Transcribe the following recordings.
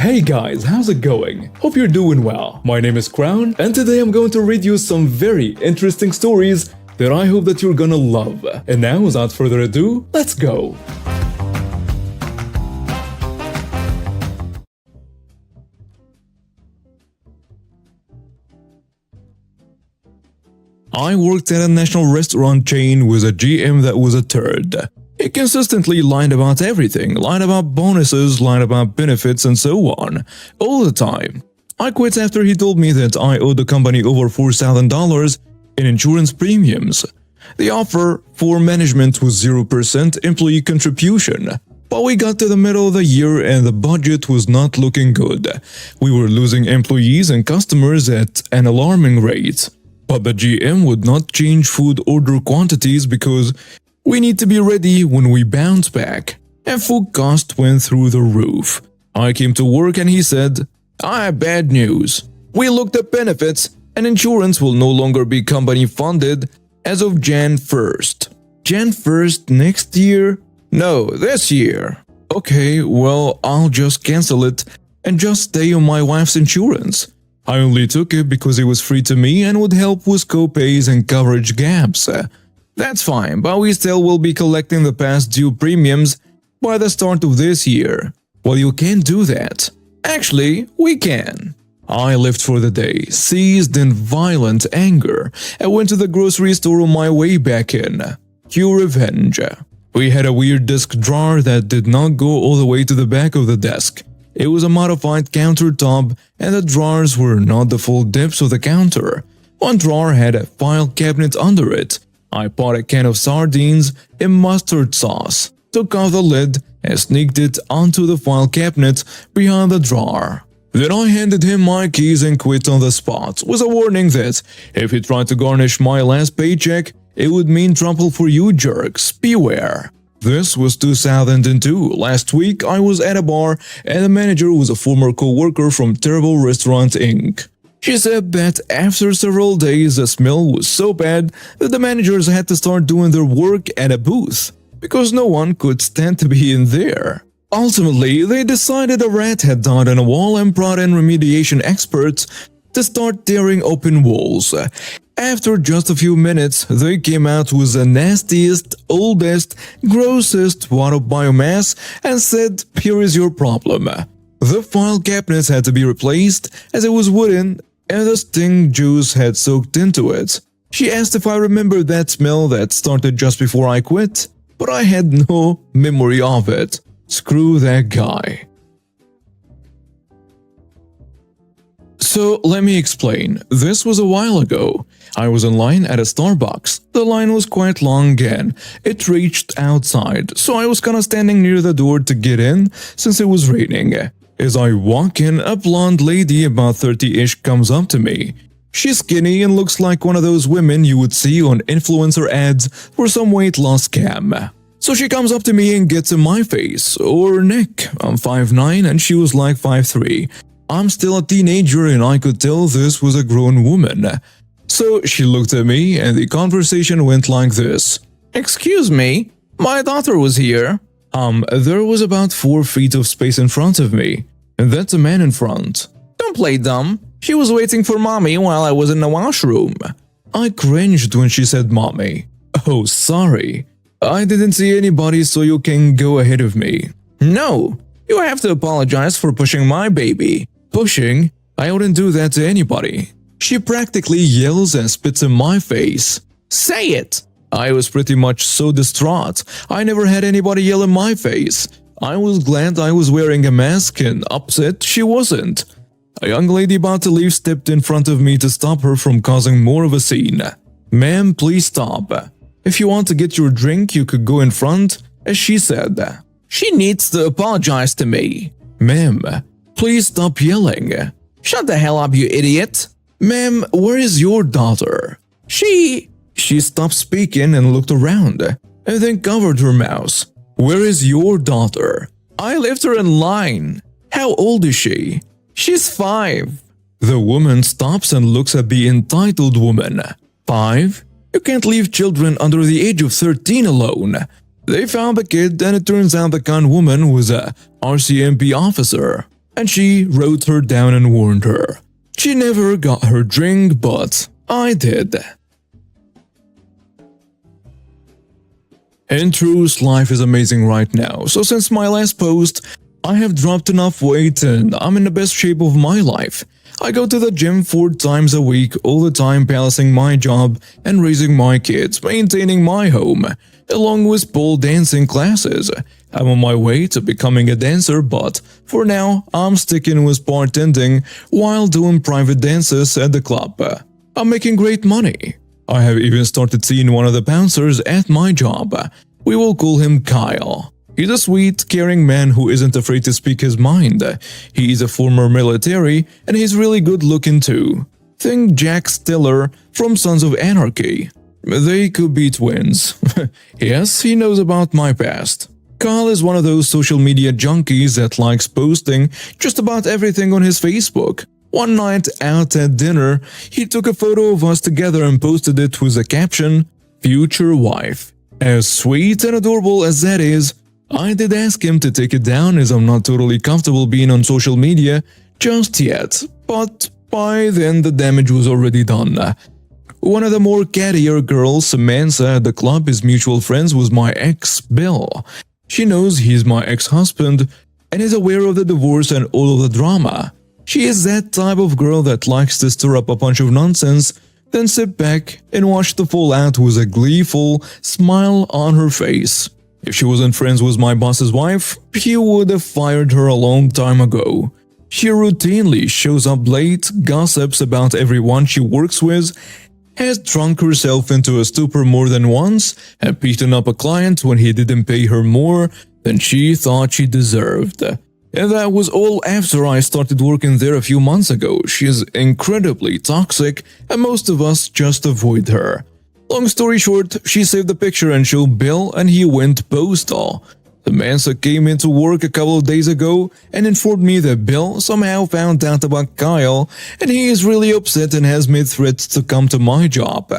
Hey guys, how's it going? Hope you're doing well. My name is Crown, and today I'm going to read you some very interesting stories that I hope that you're gonna love. And now, without further ado, let's go! I worked at a national restaurant chain with a GM that was a turd. He consistently lied about everything, lied about bonuses, lied about benefits, and so on, all the time. I quit after he told me that I owed the company over $4,000 in insurance premiums. The offer for management was 0% employee contribution. But we got to the middle of the year and the budget was not looking good. We were losing employees and customers at an alarming rate. But the GM would not change food order quantities because we need to be ready when we bounce back. And food cost went through the roof. I came to work and he said, "I have bad news. We looked at benefits and insurance will no longer be company funded as of Jan 1st. Jan 1st next year? No, this year. Okay, well, I'll just cancel it and just stay on my wife's insurance. I only took it because it was free to me and would help with co-pays and coverage gaps. That's fine, but we still will be collecting the past due premiums by the start of this year." Well, you can't do that. Actually, we can. I left for the day, seized in violent anger, and went to the grocery store on my way back in. Cue revenge. We had a weird desk drawer that did not go all the way to the back of the desk. It was a modified countertop, and the drawers were not the full depths of the counter. One drawer had a file cabinet under it. I bought a can of sardines in mustard sauce, took off the lid, and sneaked it onto the file cabinet behind the drawer. Then I handed him my keys and quit on the spot, with a warning that if he tried to garnish my last paycheck, it would mean trouble for you jerks, beware. This was 2002. Last week, I was at a bar and the manager was a former co-worker from Terrible Restaurant Inc. She said that after several days, the smell was so bad that the managers had to start doing their work at a booth, because no one could stand to be in there. Ultimately, they decided a rat had died on a wall and brought in remediation experts to start tearing open walls. After just a few minutes, they came out with the nastiest, oldest, grossest wad of biomass and said, "Here is your problem." The file cabinet had to be replaced as it was wooden and the stink juice had soaked into it. She asked if I remembered that smell that started just before I quit, but I had no memory of it. Screw that guy. So let me explain. This was a while ago. I was in line at a Starbucks. The line was quite long and it reached outside, so I was kinda standing near the door to get in since it was raining. As I walk in, a blonde lady about 30-ish comes up to me. She's skinny and looks like one of those women you would see on influencer ads for some weight loss scam. So she comes up to me and gets in my face, or neck. I'm 5'9" and she was like 5'3". I'm still a teenager and I could tell this was a grown woman. So she looked at me and the conversation went like this. "Excuse me, my daughter was here." There was about 4 feet of space in front of me, and that's a man in front. "Don't play dumb. She was waiting for mommy while I was in the washroom." I cringed when she said mommy. "Oh, sorry. I didn't see anybody, so you can go ahead of me." "No, you have to apologize for pushing my baby." "Pushing? I wouldn't do that to anybody." She practically yells and spits in my face. "Say it!" I was pretty much so distraught. I never had anybody yell in my face. I was glad I was wearing a mask and upset she wasn't. A young lady about to leave stepped in front of me to stop her from causing more of a scene. "Ma'am, please stop. If you want to get your drink, you could go in front," as she said. "She needs to apologize to me." "Ma'am, please stop yelling." "Shut the hell up, you idiot." "Ma'am, where is your daughter?" She stopped speaking and looked around, and then covered her mouth. "Where is your daughter?" "I left her in line." "How old is she?" "She's 5. The woman stops and looks at the entitled woman. 5? You can't leave children under the age of 13 alone. They found the kid and it turns out the con woman was a RCMP officer. and she wrote her down and warned her. She never got her drink, but I did. In truth, life is amazing right now, so since my last post, I have dropped enough weight and I'm in the best shape of my life. I go to the gym 4 times a week, all the time balancing my job and raising my kids, maintaining my home, along with pole dancing classes. I'm on my way to becoming a dancer, but for now, I'm sticking with bartending while doing private dances at the club. I'm making great money. I have even started seeing one of the bouncers at my job. We will call him Kyle. He's a sweet, caring man who isn't afraid to speak his mind. He is a former military, and he's really good looking too. Think Jack Stiller from Sons of Anarchy. They could be twins. Yes, he knows about my past. Kyle is one of those social media junkies that likes posting just about everything on his Facebook. One night out at dinner, he took a photo of us together and posted it with the caption, "Future wife." As sweet and adorable as that is, I did ask him to take it down as I'm not totally comfortable being on social media just yet, but by then the damage was already done. One of the more cattier girls, Samantha, at the club is mutual friends with my ex, Bill. She knows he's my ex-husband and is aware of the divorce and all of the drama. She is that type of girl that likes to stir up a bunch of nonsense, then sit back and watch the fallout with a gleeful smile on her face. If she wasn't friends with my boss's wife, he would have fired her a long time ago. She routinely shows up late, gossips about everyone she works with, has drunk herself into a stupor more than once, and beaten up a client when he didn't pay her more than she thought she deserved. And that was all after I started working there a few months ago. She is incredibly toxic, and most of us just avoid her. Long story short, she saved the picture and showed Bill, and he went postal. Samantha came into work a couple of days ago and informed me that Bill somehow found out about Kyle, and he is really upset and has made threats to come to my job.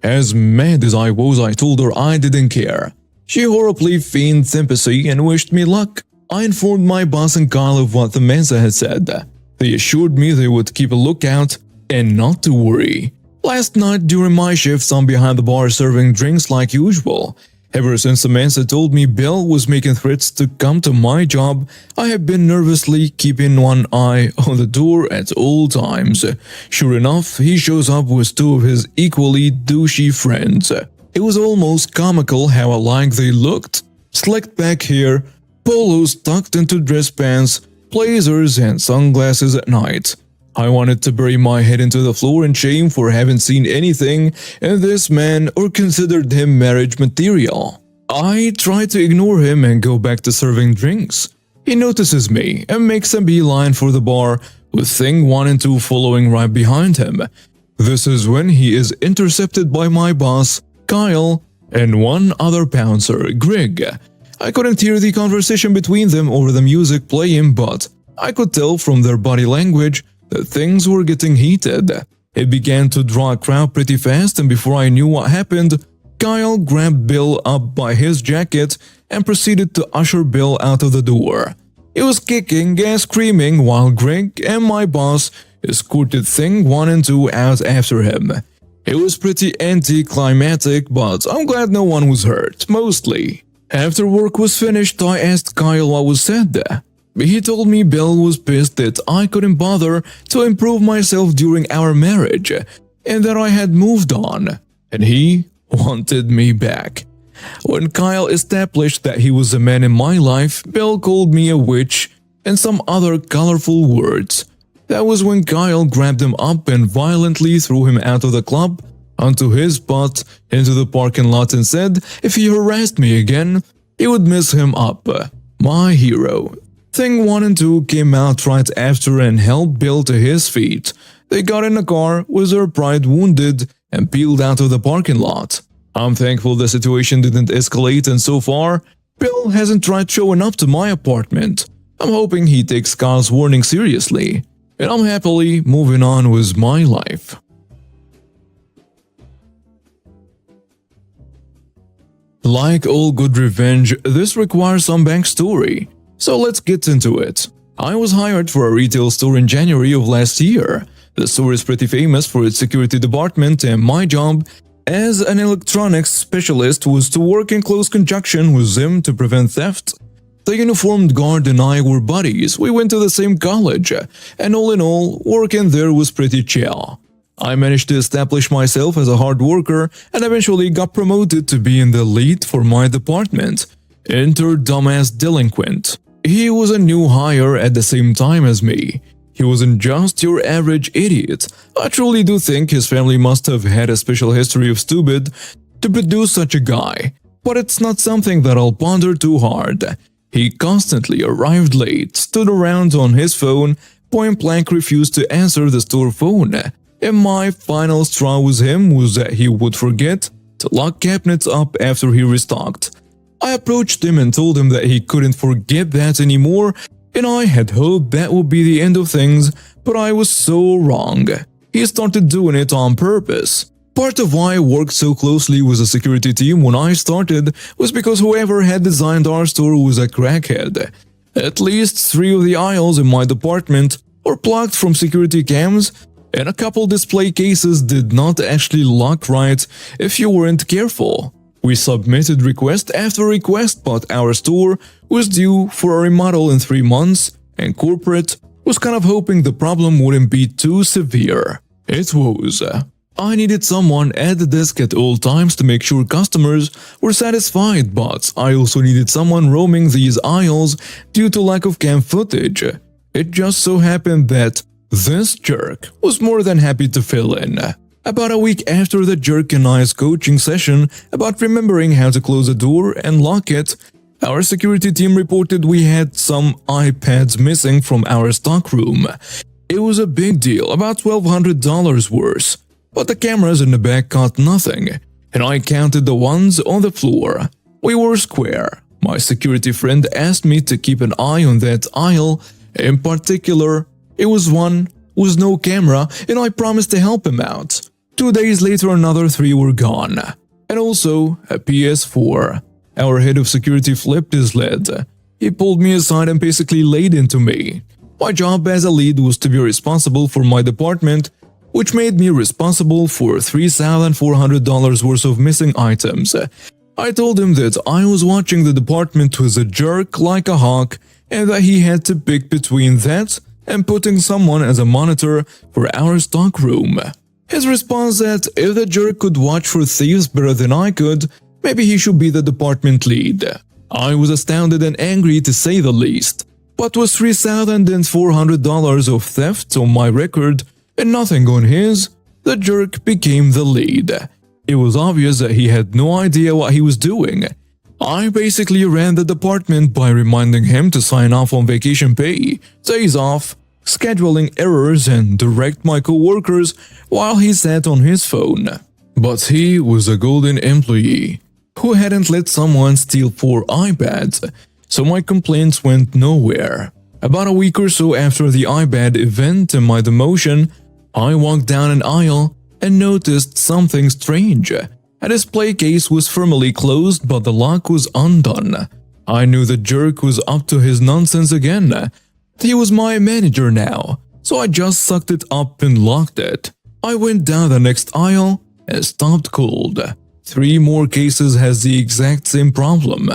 As mad as I was, I told her I didn't care. She horribly feigned sympathy and wished me luck. I informed my boss and Kyle of what Samantha had said. They assured me they would keep a lookout and not to worry. Last night during my shifts, I'm behind the bar serving drinks like usual. Ever since Samantha told me Bill was making threats to come to my job, I have been nervously keeping one eye on the door at all times. Sure enough, he shows up with 2 of his equally douchey friends. It was almost comical how alike they looked. Slicked back hair, polos tucked into dress pants, blazers and sunglasses at night. I wanted to bury my head into the floor in shame for having seen anything in this man or considered him marriage material. I try to ignore him and go back to serving drinks. He notices me and makes a beeline for the bar, with Thing 1 and 2 following right behind him. This is when he is intercepted by my boss, Kyle, and one other bouncer, Greg. I couldn't hear the conversation between them over the music playing, but I could tell from their body language that things were getting heated. It began to draw a crowd pretty fast, and before I knew what happened, Kyle grabbed Bill up by his jacket and proceeded to usher Bill out of the door. He was kicking and screaming while Greg and my boss escorted Thing 1 and 2 out after him. It was pretty anticlimactic, but I'm glad no one was hurt, mostly. After work was finished, I asked Kyle what was said there. He told me Bill was pissed that I couldn't bother to improve myself during our marriage, and that I had moved on, and he wanted me back. When Kyle established that he was the man in my life, Bill called me a witch and some other colorful words. That was when Kyle grabbed him up and violently threw him out of the club, onto his butt, into the parking lot, and said if he harassed me again, he would mess him up. My hero. Thing 1 and 2 came out right after and helped Bill to his feet. They got in a car with their pride wounded and peeled out of the parking lot. I'm thankful the situation didn't escalate, and so far, Bill hasn't tried showing up to my apartment. I'm hoping he takes Kyle's warning seriously, and I'm happily moving on with my life. Like all good revenge, this requires some backstory. So let's get into it. I was hired for a retail store in January of last year. The store is pretty famous for its security department, and my job as an electronics specialist was to work in close conjunction with them to prevent theft. The uniformed guard and I were buddies. We went to the same college, and all in all, working there was pretty chill. I managed to establish myself as a hard worker and eventually got promoted to be in the lead for my department. Enter dumbass delinquent. He was a new hire at the same time as me. He wasn't just your average idiot. I truly do think his family must have had a special history of stupid to produce such a guy. But it's not something that I'll ponder too hard. He constantly arrived late, stood around on his phone, point blank refused to answer the store phone. And my final straw with him was that he would forget to lock cabinets up after he restocked. I approached him and told him that he couldn't forget that anymore, and I had hoped that would be the end of things, but I was so wrong. He started doing it on purpose. Part of why I worked so closely with the security team when I started was because whoever had designed our store was a crackhead. At least 3 of the aisles in my department were blocked from security cams, and a couple display cases did not actually lock right if you weren't careful. We submitted request after request, but our store was due for a remodel in 3 months, and corporate was kind of hoping the problem wouldn't be too severe. It was. I needed someone at the desk at all times to make sure customers were satisfied, but I also needed someone roaming these aisles due to lack of cam footage. It just so happened that this jerk was more than happy to fill in. About a week after the jerk and I's coaching session about remembering how to close a door and lock it, our security team reported we had some iPads missing from our stockroom. It was a big deal, about $1,200 worth, but the cameras in the back caught nothing, and I counted the ones on the floor. We were square. My security friend asked me to keep an eye on that aisle. In particular, it was one with no camera, and I promised to help him out. 2 days later, another 3 were gone. And also, a PS4. Our head of security flipped his lid. He pulled me aside and basically laid into me. My job as a lead was to be responsible for my department, which made me responsible for $3,400 worth of missing items. I told him that I was watching the department with a jerk like a hawk, and that he had to pick between that and putting someone as a monitor for our stockroom. His response that if the jerk could watch for thieves better than I could, maybe he should be the department lead. I was astounded and angry to say the least. But with $3,400 of theft on my record and nothing on his, the jerk became the lead. It was obvious that he had no idea what he was doing. I basically ran the department by reminding him to sign off on vacation pay, days off, scheduling errors, and direct my co-workers while he sat on his phone. But he was a golden employee who hadn't let someone steal 4 iPads, so my complaints went nowhere. About a week or so after the iPad event and my demotion, I walked down an aisle and noticed something strange. A display case was firmly closed, but the lock was undone. I knew the jerk was up to his nonsense again. He was my manager now, so I just sucked it up and locked it. I went down the next aisle and stopped cold. 3 more cases has the exact same problem.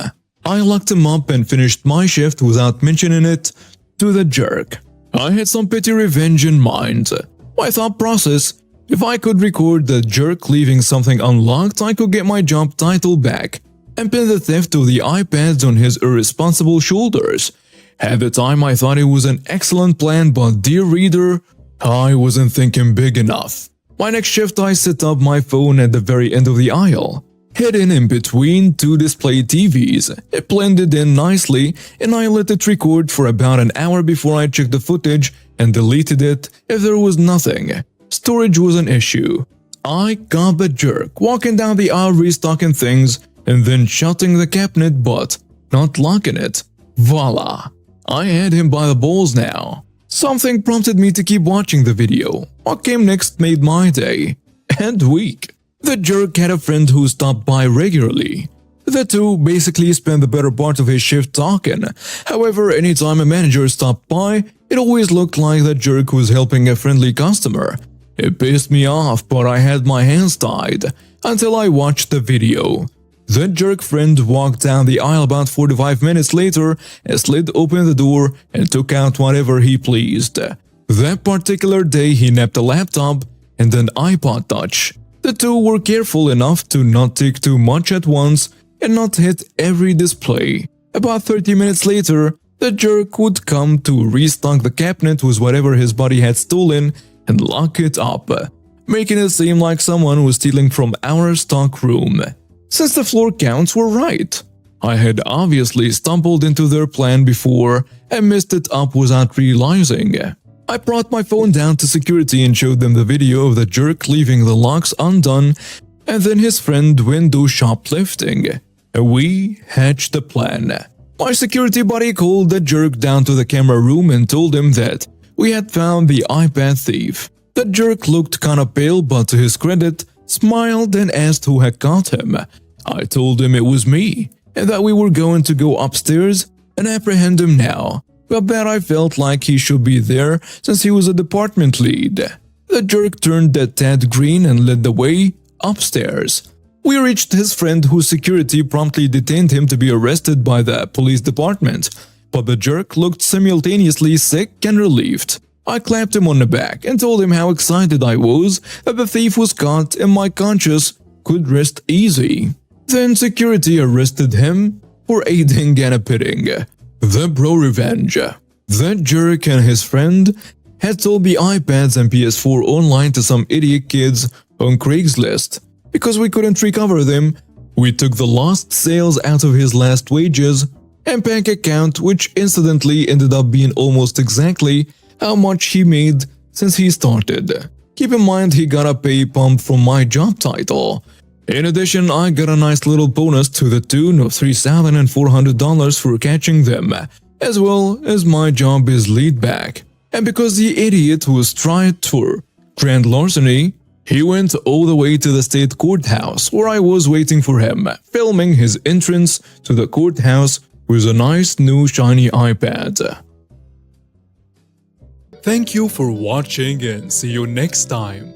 I locked him up and finished my shift without mentioning it to the jerk. I had some petty revenge in mind. My thought process: if I could record the jerk leaving something unlocked, I could get my job title back and pin the theft of the iPads on his irresponsible shoulders. At the time, I thought it was an excellent plan, but dear reader, I wasn't thinking big enough. My next shift, I set up my phone at the very end of the aisle, hidden in between 2 display TVs. It blended in nicely, and I let it record for about an hour before I checked the footage and deleted it if there was nothing. Storage was an issue. I got the jerk walking down the aisle restocking things and then shutting the cabinet but not locking it. Voila! I had him by the balls now. Something prompted me to keep watching the video. What came next made my day and week. The jerk had a friend who stopped by regularly. The two basically spent the better part of his shift talking. However, anytime a manager stopped by, it always looked like the jerk was helping a friendly customer. It pissed me off, but I had my hands tied until I watched the video. The jerk friend walked down the aisle about 45 minutes later and slid open the door and took out whatever he pleased. That particular day he nabbed a laptop and an iPod Touch. The two were careful enough to not take too much at once and not hit every display. About 30 minutes later, the jerk would come to restock the cabinet with whatever his buddy had stolen and lock it up, making it seem like someone was stealing from our stock room. Since the floor counts were right, I had obviously stumbled into their plan before and messed it up without realizing. I brought my phone down to security and showed them the video of the jerk leaving the locks undone and then his friend window shoplifting. We hatched a plan. My security buddy called the jerk down to the camera room and told him that we had found the iPad thief. The jerk looked kinda pale, but to his credit, smiled and asked who had caught him. I told him it was me, and that we were going to go upstairs and apprehend him now, but that I felt like he should be there since he was a department lead. The jerk turned a tad green and led the way upstairs. We reached his friend, whose security promptly detained him to be arrested by the police department, but the jerk looked simultaneously sick and relieved. I clapped him on the back and told him how excited I was that the thief was caught and my conscience could rest easy. Then security arrested him for aiding and abetting. The bro revenge. That jerk and his friend had sold the iPads and PS4 online to some idiot kids on Craigslist. Because we couldn't recover them, we took the lost sales out of his last wages and bank account, which incidentally ended up being almost exactly how much he made since he started. Keep in mind he got a pay bump from my job title. In addition, I got a nice little bonus to the tune of $3,400 for catching them, as well as my job as lead back. And because the idiot was tried for grand larceny, he went all the way to the state courthouse where I was waiting for him, filming his entrance to the courthouse with a nice new shiny iPad. Thank you for watching and see you next time.